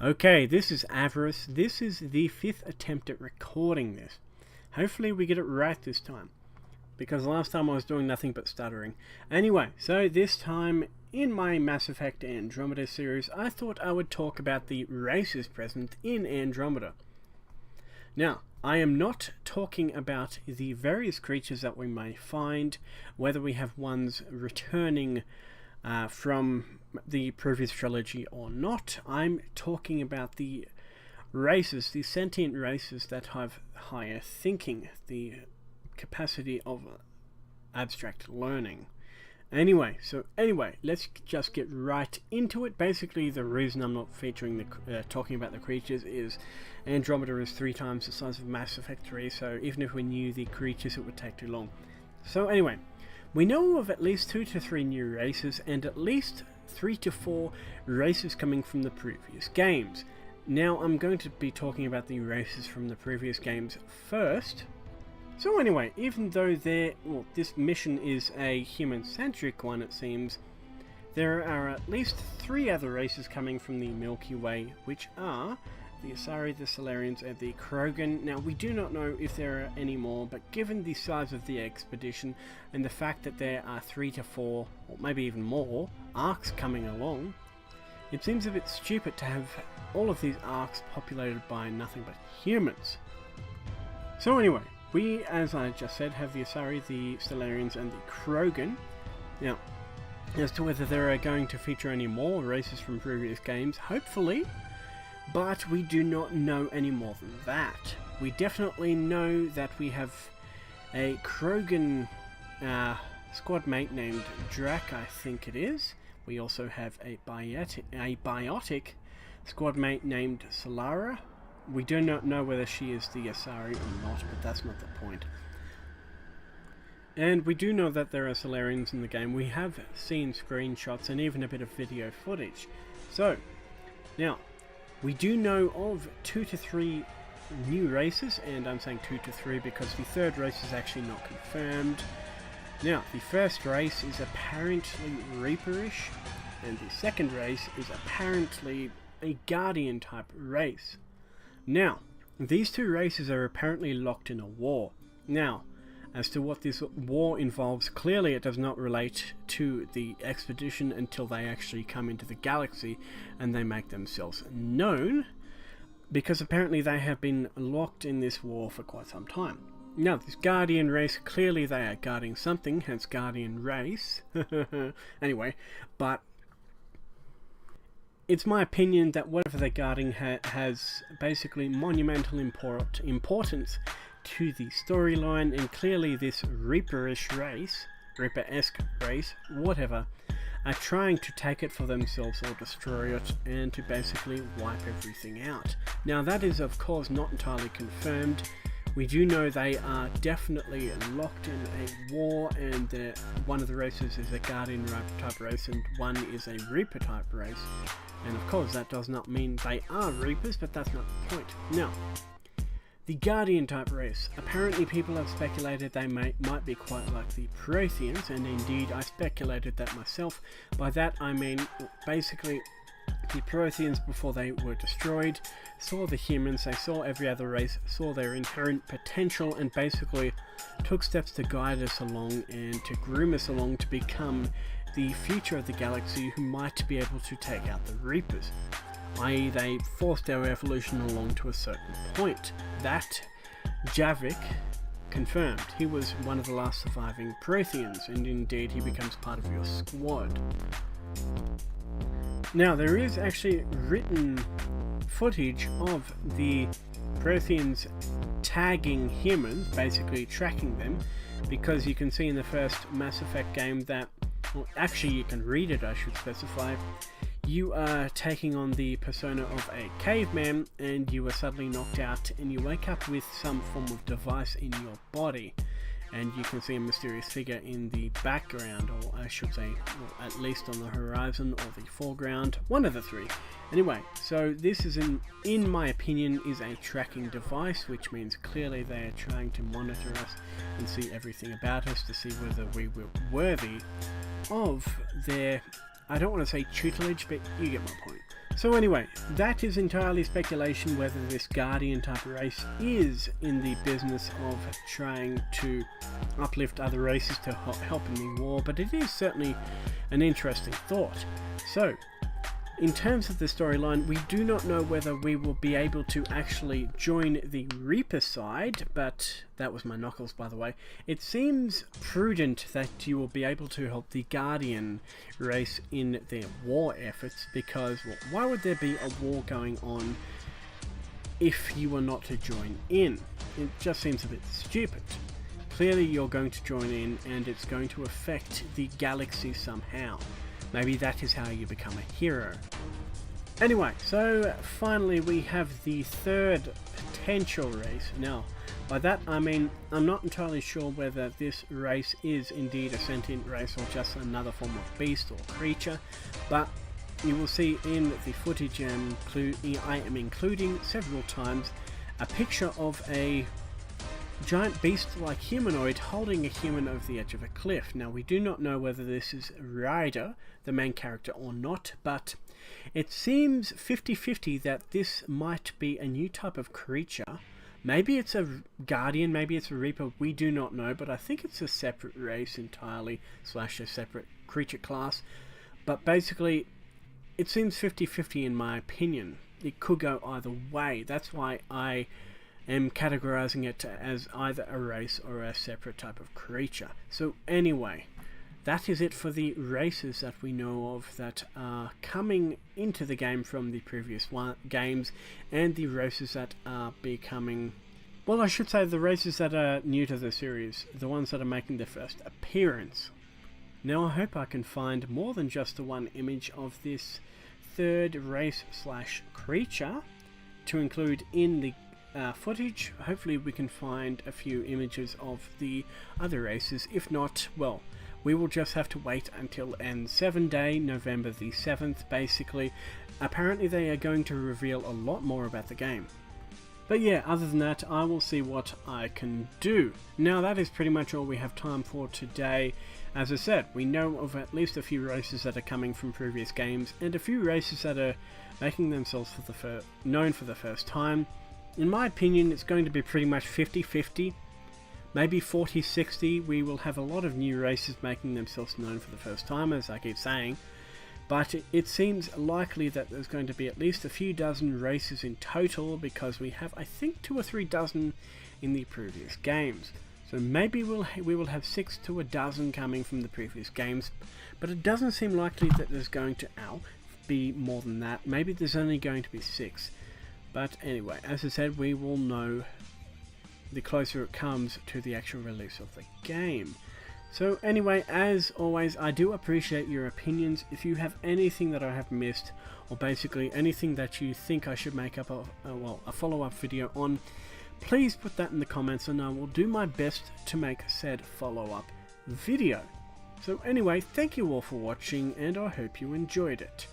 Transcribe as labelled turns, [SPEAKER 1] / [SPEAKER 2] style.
[SPEAKER 1] Okay, this is Avarice. This is the 5th attempt at recording this. Hopefully we get it right this time, because last time I was doing nothing but stuttering. Anyway, so this time in my Mass Effect Andromeda series, I thought I would talk about the races present in Andromeda. Now, I am not talking about the various creatures that we may find, whether we have ones returning from the previous trilogy or not. I'm talking about the races, the sentient races that have higher thinking, the capacity of abstract learning. Anyway, let's just get right into it. Basically, the reason I'm not featuring talking about the creatures is Andromeda is 3 times the size of Mass Effect 3, so even if we knew the creatures, it would take too long. So anyway, we know of at least 2 to 3 new races, and at least 3 to 4 races coming from the previous games. Now, I'm going to be talking about the races from the previous games first. So anyway, even though this mission is a human-centric one, it seems, there are at least 3 other races coming from the Milky Way, which are the Asari, the Solarians, and the Krogan. Now, we do not know if there are any more, but given the size of the expedition and the fact that there are 3 to 4, or maybe even more, arcs coming along, it seems a bit stupid to have all of these arcs populated by nothing but humans. So anyway, we, as I just said, have the Asari, the Solarians, and the Krogan. Now, as to whether there are going to feature any more races from previous games, hopefully, but we do not know any more than that. We definitely know that we have a Krogan squad mate named Drac, I think it is. We also have a biotic squad mate named Solara. We do not know whether she is the Asari or not, but that's not the point. And we do know that there are Solarians in the game. We have seen screenshots and even a bit of video footage. So, now, we do know of 2 to 3 new races, and I'm saying 2 to 3 because the 3rd race is actually not confirmed. Now, the first race is apparently Reaperish, and the 2nd race is apparently a Guardian type race. Now, these 2 races are apparently locked in a war. Now, as to what this war involves, clearly it does not relate to the expedition until they actually come into the galaxy and they make themselves known, because apparently they have been locked in this war for quite some time. Now, this Guardian race, clearly they are guarding something, hence Guardian race. Anyway, but it's my opinion that whatever they're guarding has basically monumental importance to the storyline, and clearly this Reaperish race, Reaper-esque race, whatever, are trying to take it for themselves or destroy it and to basically wipe everything out. Now, that is of course not entirely confirmed. We do know they are definitely locked in a war, and one of the races is a Guardian type race and one is a Reaper type race. And of course that does not mean they are Reapers, but that's not the point. Now, the Guardian type race, apparently people have speculated they might be quite like the Protheans, and indeed I speculated that myself. By that I mean basically the Protheans, before they were destroyed, saw the humans, they saw every other race, saw their inherent potential, and basically took steps to guide us along and to groom us along to become the future of the galaxy who might be able to take out the Reapers. I.e., they forced our evolution along to a certain point. That Javik confirmed. He was one of the last surviving Protheans, and indeed he becomes part of your squad. Now, there is actually written footage of the Protheans tagging humans, basically tracking them, because you can see in the first Mass Effect game that, well, actually you can read it, I should specify, you are taking on the persona of a caveman and you are suddenly knocked out and you wake up with some form of device in your body, and you can see a mysterious figure in the background, or I should say, well, at least on the horizon or the foreground, one of the 3. Anyway, so this is, in my opinion, is a tracking device, which means clearly they are trying to monitor us and see everything about us to see whether we were worthy of their, I don't want to say tutelage, but you get my point. So anyway, that is entirely speculation whether this Guardian type race is in the business of trying to uplift other races to help in the war, but it is certainly an interesting thought. So, in terms of the storyline, we do not know whether we will be able to actually join the Reaper side, but that was my knuckles, by the way. It seems prudent that you will be able to help the Guardian race in their war efforts, because, well, why would there be a war going on if you were not to join in? It just seems a bit stupid. Clearly you're going to join in, and it's going to affect the galaxy somehow. Maybe that is how you become a hero. Anyway, so finally we have the third potential race. Now, by that I mean, I'm not entirely sure whether this race is indeed a sentient race or just another form of beast or creature, but you will see in the footage I am including several times a picture of a giant beast-like humanoid holding a human over the edge of a cliff. Now, we do not know whether this is Ryder, the main character, or not, but it seems 50-50 that this might be a new type of creature. Maybe it's a Guardian, maybe it's a Reaper, we do not know, but I think it's a separate race entirely, / a separate creature class. But basically, it seems 50-50 in my opinion. It could go either way. That's why I am categorizing it as either a race or a separate type of creature. So anyway, that is it for the races that we know of that are coming into the game from the previous games, and the races that are becoming, well, I should say the races that are new to the series, the ones that are making their first appearance. Now I hope I can find more than just the one image of this third race / creature to include in the footage. Hopefully we can find a few images of the other races. If not, well, we will just have to wait until N7 day, November the 7th, basically. Apparently they are going to reveal a lot more about the game. But yeah, other than that, I will see what I can do. Now that is pretty much all we have time for today. As I said, we know of at least a few races that are coming from previous games, and a few races that are making themselves known for the first time. In my opinion, it's going to be pretty much 50-50, maybe 40-60. We will have a lot of new races making themselves known for the first time, as I keep saying, but it seems likely that there's going to be at least a few dozen races in total, because we have, I think, 2 or 3 dozen in the previous games. So maybe we will have 6 to a dozen coming from the previous games, but it doesn't seem likely that there's going to be more than that. Maybe there's only going to be 6. But anyway, as I said, we will know the closer it comes to the actual release of the game. So anyway, as always, I do appreciate your opinions. If you have anything that I have missed, or basically anything that you think I should make up a follow-up video on, please put that in the comments and I will do my best to make said follow-up video. So anyway, thank you all for watching, and I hope you enjoyed it.